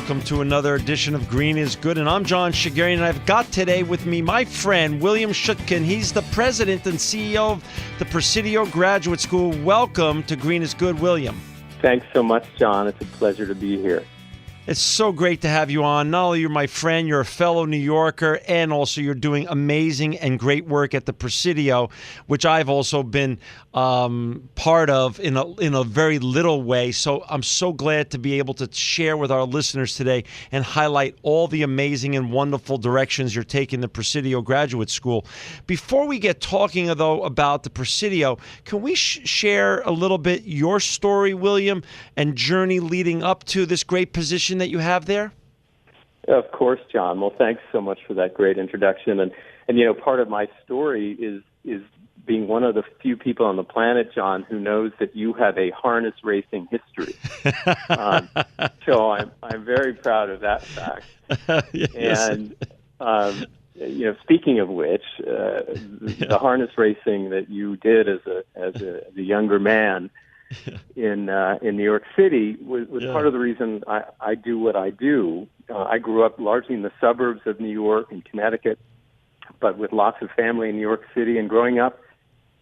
welcome to another edition of Green is Good. And I'm John Shigarian, and I've got today with me my friend, William Shutkin. He's the president and CEO of the Presidio Graduate School. Welcome to Green is Good, William. Thanks so much, John. It's a pleasure to be here. It's so great to have you on. Not only you're my friend, you're a fellow New Yorker, and also you're doing amazing and great work at the Presidio, which I've also been part of in a very little way. So I'm so glad to be able to share with our listeners today and highlight all the amazing and wonderful directions you're taking the Presidio Graduate School. Before we get talking, though, about the Presidio, can we share a little bit your story, William, and journey leading up to this great position that you have there? Of course, John. Well, thanks so much for that great introduction. And you know, part of my story is being one of the few people on the planet, John, who knows that you have a harness racing history. So I'm very proud of that fact. Yes. And you know, speaking of which, the harness racing that you did as a younger man in New York City was part of the reason I do what I do. I grew up largely in the suburbs of New York and Connecticut, but with lots of family in New York City, and growing up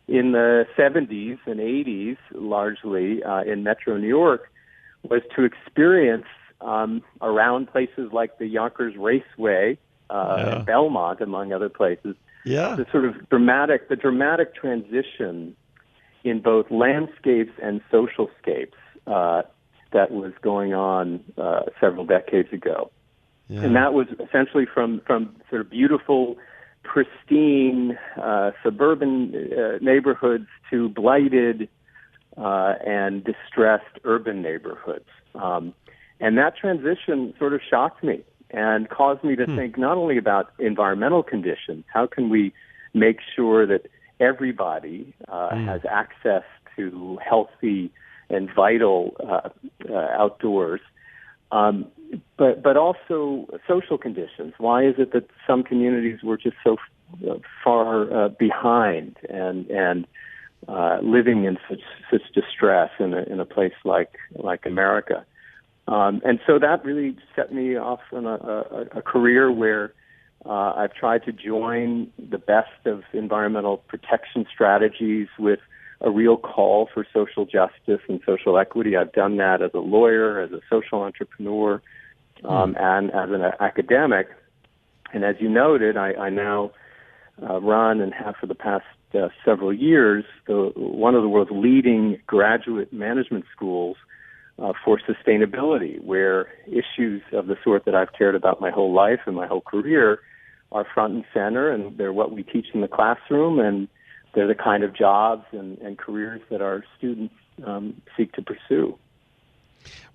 in the 70s and 80s, largely in Metro New York, was to experience around places like the Yonkers Raceway and Belmont, among other places, the sort of dramatic transition in both landscapes and social scapes that was going on several decades ago. Yeah. And that was essentially from sort of beautiful, pristine suburban neighborhoods to blighted and distressed urban neighborhoods. And that transition sort of shocked me and caused me to think not only about environmental conditions, how can we make sure that everybody has access to healthy and vital outdoors, but also social conditions. Why is it that some communities were just so far behind and living in such distress in a place like America? And so that really set me off on a career where I've tried to join the best of environmental protection strategies with a real call for social justice and social equity. I've done that as a lawyer, as a social entrepreneur, and as an academic. And as you noted, I now run and have for the past several years one of the world's leading graduate management schools for sustainability, where issues of the sort that I've cared about my whole life and my whole career are front and center, and they're what we teach in the classroom, and they're the kind of jobs and careers that our students seek to pursue.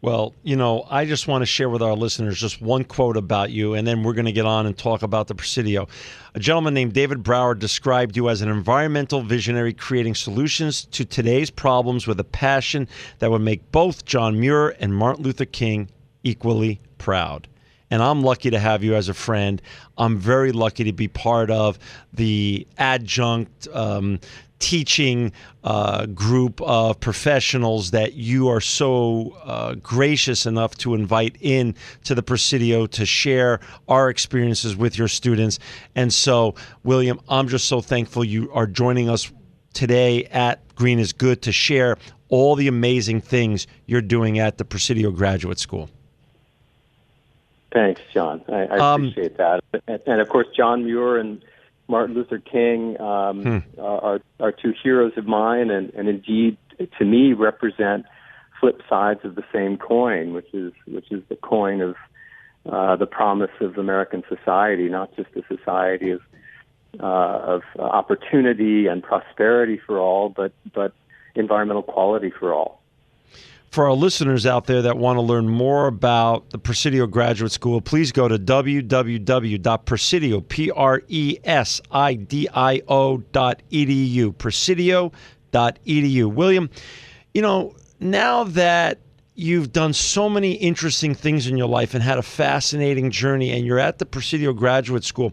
Well, you know, I just want to share with our listeners just one quote about you, and then we're going to get on and talk about the Presidio. A gentleman named David Brower described you as an environmental visionary creating solutions to today's problems with a passion that would make both John Muir and Martin Luther King equally proud. And I'm lucky to have you as a friend. I'm very lucky to be part of the adjunct teaching group of professionals that you are so gracious enough to invite in to the Presidio to share our experiences with your students. And so, William, I'm just so thankful you are joining us today at Green is Good to share all the amazing things you're doing at the Presidio Graduate School. Thanks, John. I appreciate that. And of course, John Muir and Martin Luther King are two heroes of mine, and indeed, to me, represent flip sides of the same coin, which is the coin of the promise of American society, not just a society of opportunity and prosperity for all, but environmental quality for all. For our listeners out there that want to learn more about the Presidio Graduate School, please go to www.presidio, presidio.edu, presidio.edu. William, you know, now that you've done so many interesting things in your life and had a fascinating journey, and you're at the Presidio Graduate School,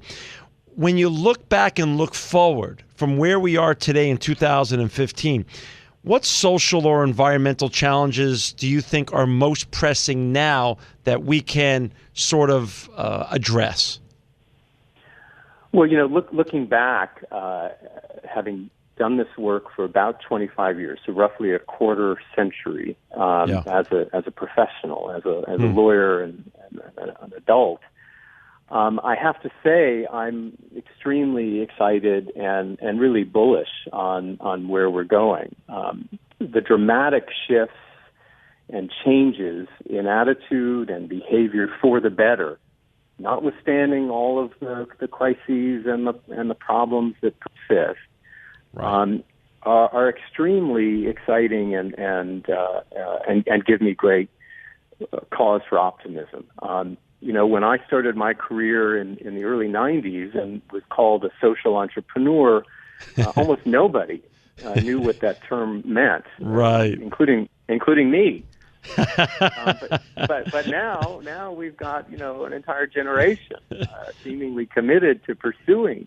when you look back and look forward from where we are today in 2015, What social or environmental challenges do you think are most pressing now that we can sort of address? Well, looking back, having done this work for about 25 years, so roughly a quarter century, as a professional, as a lawyer and an adult, I have to say I'm extremely excited and really bullish on where we're going. The dramatic shifts and changes in attitude and behavior for the better, notwithstanding all of the crises and the problems that persist, right, are extremely exciting and give me great cause for optimism. When I started my career in the early 90s and was called a social entrepreneur, almost nobody knew what that term meant, right, including me. But now we've got an entire generation seemingly committed to pursuing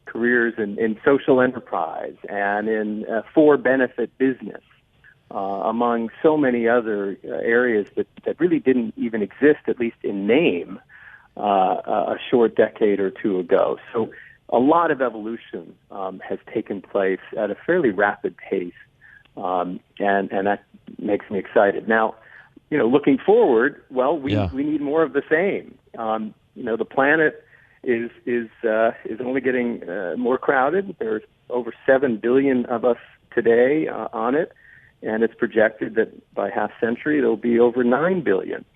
careers in social enterprise and in for-benefit business, among so many other areas that really didn't even exist, at least in name, a short decade or two ago. So a lot of evolution has taken place at a fairly rapid pace, and that makes me excited. Now, looking forward, well, we need more of the same. The planet is only getting more crowded. There's over 7 billion of us today on it, and it's projected that by half century there'll be over 9 billion.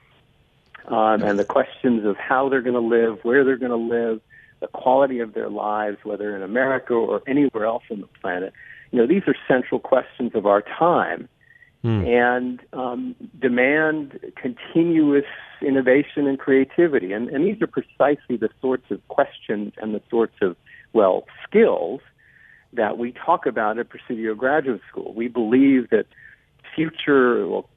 And the questions of how they're going to live, where they're going to live, the quality of their lives, whether in America or anywhere else on the planet, these are central questions of our time, and demand continuous innovation and creativity. And these are precisely the sorts of questions and the sorts of, skills that we talk about at Presidio Graduate School. We believe that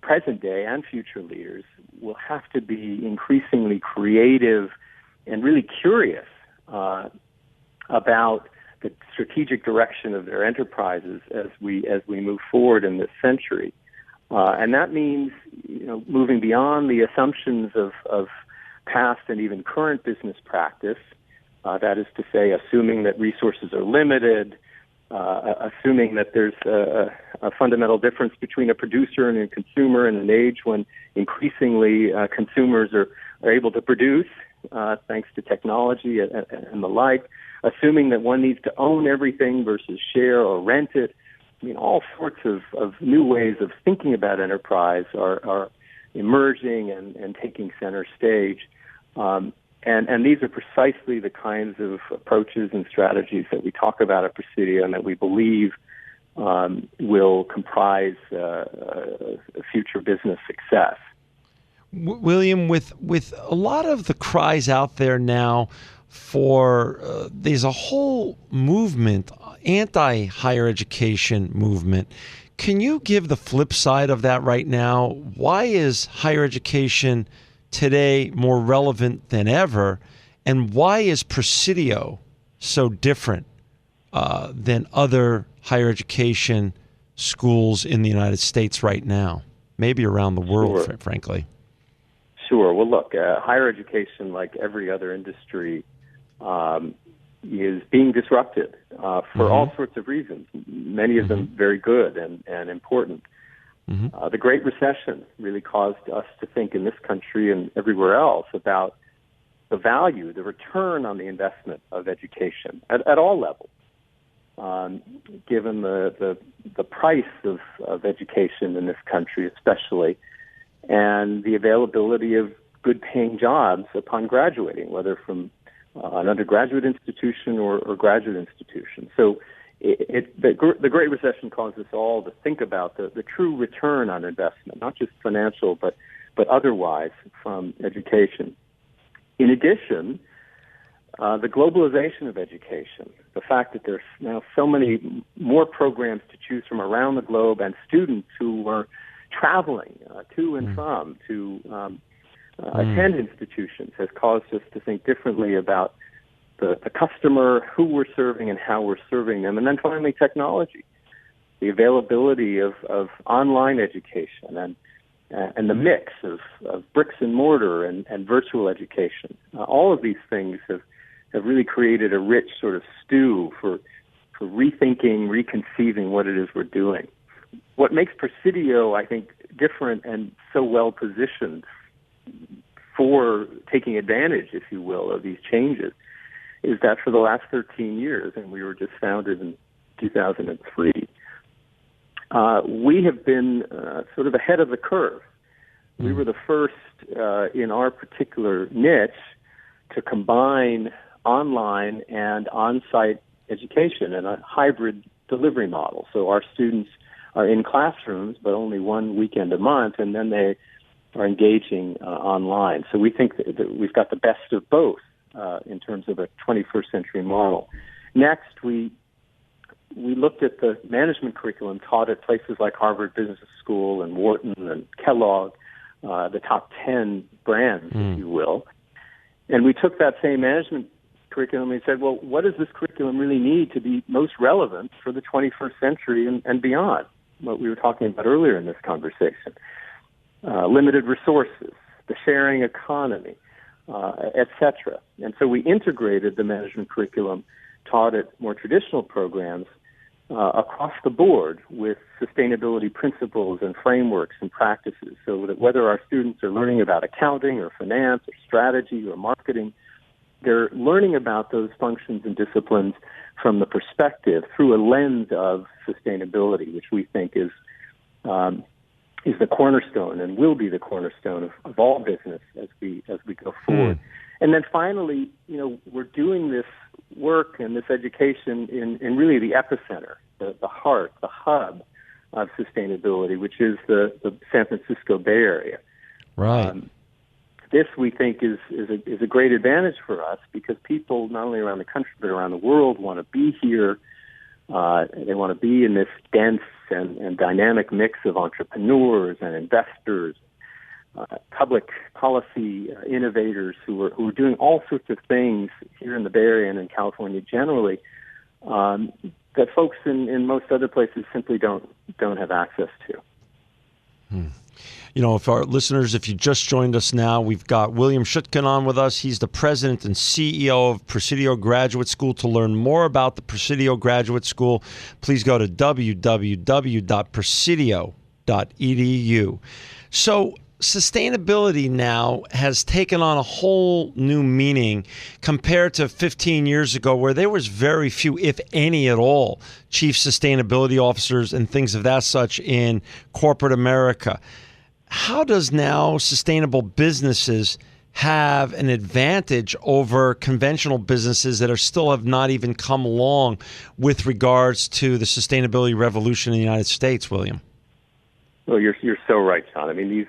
present day and future leaders will have to be increasingly creative and really curious about the strategic direction of their enterprises as we move forward in this century. And that means, moving beyond the assumptions of past and even current business practice. That is to say, assuming that resources are limited, assuming that there's a fundamental difference between a producer and a consumer in an age when increasingly consumers are able to produce thanks to technology and the like, assuming that one needs to own everything versus share or rent it. All sorts of new ways of thinking about enterprise are emerging and taking center stage. And these are precisely the kinds of approaches and strategies that we talk about at Presidio and that we believe will comprise future business success. William, with a lot of the cries out there now for there's a whole movement, anti-higher education movement. Can you give the flip side of that right now? Why is higher education today more relevant than ever? And why is Presidio so different than other higher education schools in the United States right now? Maybe around the world, Sure. Frankly. Sure. Well, look, higher education, like every other industry, is being disrupted for all sorts of reasons, many of them very good and important. The Great Recession really caused us to think in this country and everywhere else about the value, the return on the investment of education at all levels, given the price of education in this country especially, and the availability of good-paying jobs upon graduating, whether from an undergraduate institution or graduate institution. So the Great Recession caused us all to think about the true return on investment, not just financial, but otherwise from education. In addition, the globalization of education, the fact that there's now so many more programs to choose from around the globe and students who are traveling to and from to attend institutions has caused us to think differently about the customer, who we're serving, and how we're serving them. And then finally, technology. the availability of online education, and the mix of bricks and mortar and virtual education. All of these things have really created a rich sort of stew for rethinking, reconceiving what it is we're doing. What makes Presidio, I think, different and so well positioned for taking advantage, if you will, of these changes is that for the last 13 years, and we were just founded in 2003, we have been sort of ahead of the curve. We were the first in our particular niche to combine online and on-site education in a hybrid delivery model. So our students are in classrooms, but only one weekend a month, and then they are engaging online. So we think that we've got the best of both in terms of a 21st century model. Next, we looked at the management curriculum taught at places like Harvard Business School and Wharton and Kellogg, the top 10 brands, if you will. And we took that same management curriculum and said, well, what does this curriculum really need to be most relevant for the 21st century and beyond? What we were talking about earlier in this conversation. Limited resources, the sharing economy, etc. And so we integrated the management curriculum taught at more traditional programs across the board with sustainability principles and frameworks and practices, so that whether our students are learning about accounting or finance or strategy or marketing, they're learning about those functions and disciplines from the perspective through a lens of sustainability, which we think is the cornerstone and will be the cornerstone of all business as we go forward. And then finally, we're doing this work and this education in really the epicenter, the heart, the hub of sustainability, which is the San Francisco Bay Area. Right. This, we think, is a great advantage for us because people, not only around the country but around the world, want to be here. They want to be in this dense and dynamic mix of entrepreneurs and investors, public policy innovators who are doing all sorts of things here in the Bay Area and in California generally that folks in most other places simply don't have access to. If our listeners, if you just joined us now, we've got William Shutkin on with us. He's the president and CEO of Presidio Graduate School. To learn more about the Presidio Graduate School, please go to www.presidio.edu. So sustainability now has taken on a whole new meaning compared to 15 years ago, where there was very few, if any at all, chief sustainability officers and things of that such in corporate America. How does now sustainable businesses have an advantage over conventional businesses that still have not even come along with regards to the sustainability revolution in the United States, William? Well, you're so right, John. I mean,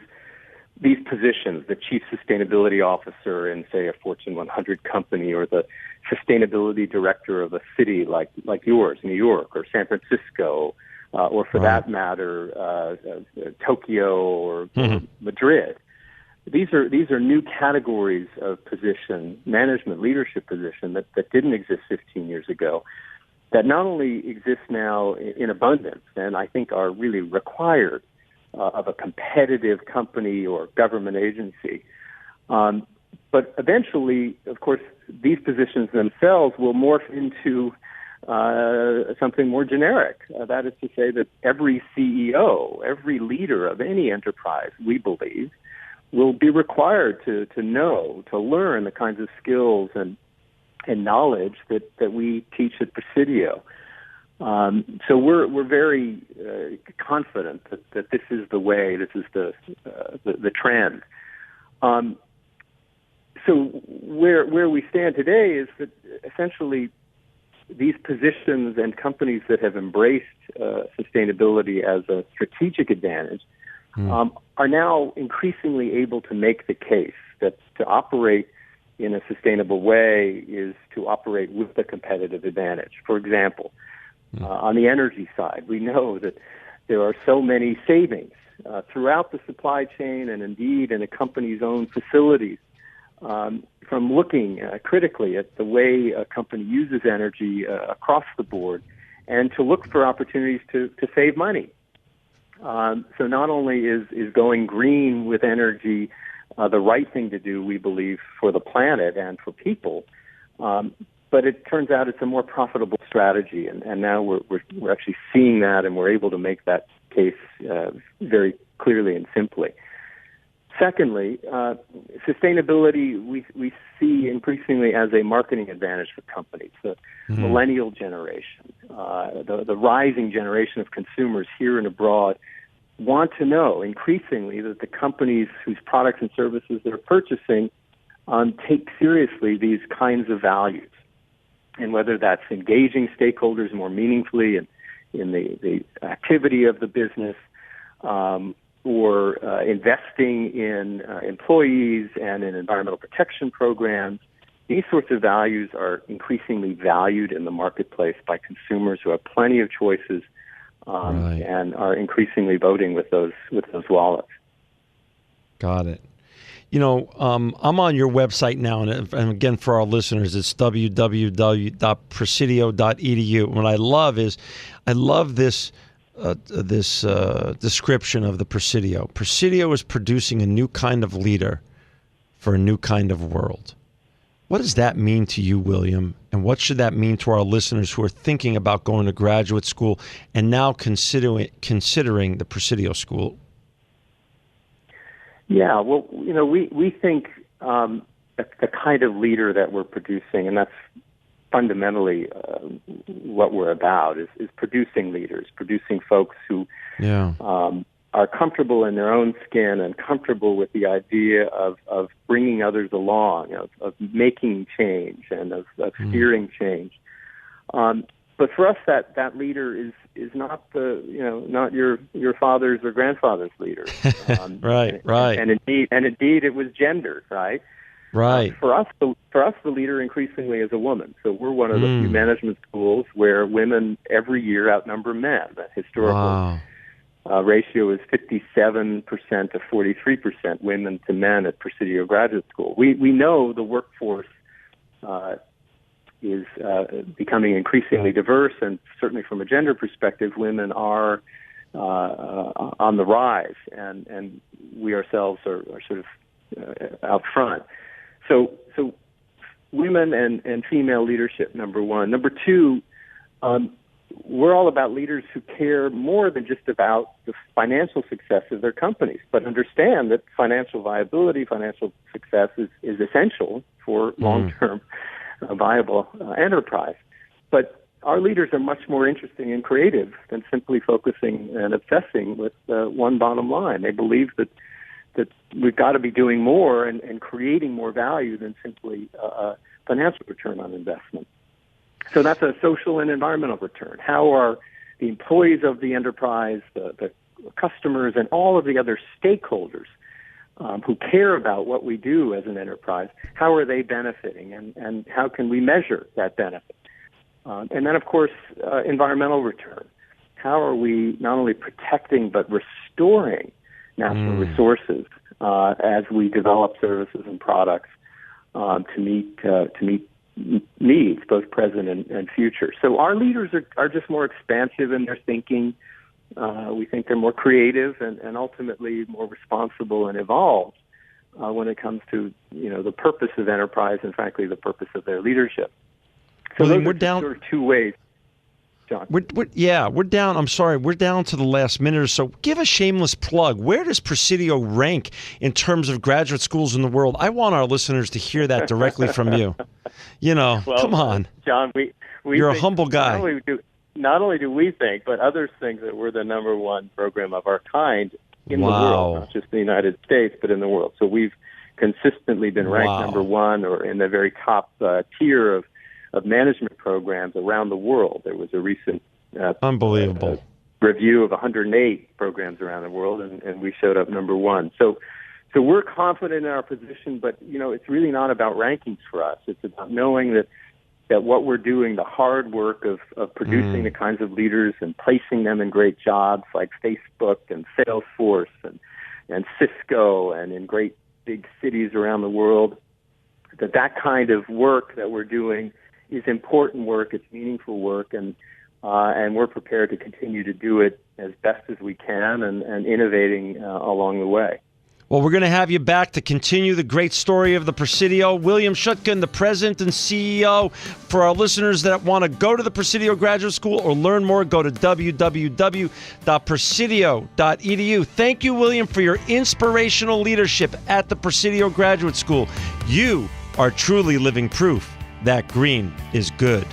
these positions, the chief sustainability officer in, say, a Fortune 100 company, or the sustainability director of a city like yours, New York, or San Francisco, or for that matter, Tokyo or Madrid. These are new categories of position, management, leadership position that didn't exist 15 years ago, that not only exist now in abundance and I think are really required of a competitive company or government agency. But eventually, of course, these positions themselves will morph into something more generic. That is to say that every CEO, every leader of any enterprise, we believe, will be required to know, to learn the kinds of skills and knowledge that we teach at Presidio. So we're very confident that this is the way, this is the trend. So where we stand today is that essentially these positions and companies that have embraced sustainability as a strategic advantage are now increasingly able to make the case that to operate in a sustainable way is to operate with a competitive advantage. For example, on the energy side, we know that there are so many savings throughout the supply chain and indeed in a company's own facilities from looking critically at the way a company uses energy across the board and to look for opportunities to save money. So not only is going green with energy the right thing to do, we believe, for the planet and for people, but it turns out it's a more profitable strategy, and now we're actually seeing that, and we're able to make that case very clearly and simply. Secondly, sustainability we see increasingly as a marketing advantage for companies. The millennial generation, the rising generation of consumers here and abroad want to know increasingly that the companies whose products and services they're purchasing take seriously these kinds of values. And whether that's engaging stakeholders more meaningfully in the activity of the business, or investing in employees and in environmental protection programs, these sorts of values are increasingly valued in the marketplace by consumers who have plenty of choices and are increasingly voting with those wallets. Got it. You know, I'm on your website now, and again, for our listeners, it's www.presidio.edu. What I love is, this description of the Presidio. Presidio is producing a new kind of leader for a new kind of world. What does that mean to you, William? And what should that mean to our listeners who are thinking about going to graduate school and now considering the Presidio School? Yeah, well, you know, we think the kind of leader that we're producing, and that's fundamentally what we're about, is producing leaders, producing folks who are comfortable in their own skin and comfortable with the idea of bringing others along, of making change and of steering change. But for us, that leader is not not your father's or grandfather's leader. Right. And indeed, it was gendered, right? Right. For us, the leader increasingly is a woman. So we're one of the few management schools where women every year outnumber men. The historical ratio is 57% to 43% women to men at Presidio Graduate School. We know the workforce is becoming increasingly diverse, and certainly from a gender perspective, women are on the rise, and we ourselves are sort of out front. So women and female leadership, number one. Number two, we're all about leaders who care more than just about the financial success of their companies, but understand that financial viability, financial success is essential for long-term viable enterprise. But our leaders are much more interesting and creative than simply focusing and obsessing with one bottom line. They believe that we've got to be doing more and creating more value than simply a financial return on investment. So that's a social and environmental return. How are the employees of the enterprise, the customers, and all of the other stakeholders who care about what we do as an enterprise, how are they benefiting, and how can we measure that benefit? And then, of course, environmental return. How are we not only protecting but restoring natural resources as we develop services and products to meet needs, both present and future? So our leaders are just more expansive in their thinking. We think they're more creative and ultimately more responsible and evolved when it comes to the purpose of enterprise and, frankly, the purpose of their leadership. So William, those we're are down sort of two ways. John. We're down. I'm sorry, we're down to the last minute or so. Give a shameless plug. Where does Presidio rank in terms of graduate schools in the world? I want our listeners to hear that directly from you. Well, come on, John. You're a humble guy. Not only do we think, but others think that we're the number one program of our kind in the world, not just the United States, but in the world. So we've consistently been ranked number one or in the very top tier of management programs around the world. There was a recent unbelievable review of 108 programs around the world, and we showed up number one. So we're confident in our position, but it's really not about rankings for us. It's about knowing that what we're doing, the hard work of producing the kinds of leaders and placing them in great jobs like Facebook and Salesforce and Cisco and in great big cities around the world, that kind of work that we're doing is important work, it's meaningful work, and and we're prepared to continue to do it as best as we can and innovating along the way. Well, we're going to have you back to continue the great story of the Presidio. William Shutkin, the president and CEO. For our listeners that want to go to the Presidio Graduate School or learn more, go to www.presidio.edu. Thank you, William, for your inspirational leadership at the Presidio Graduate School. You are truly living proof that green is good.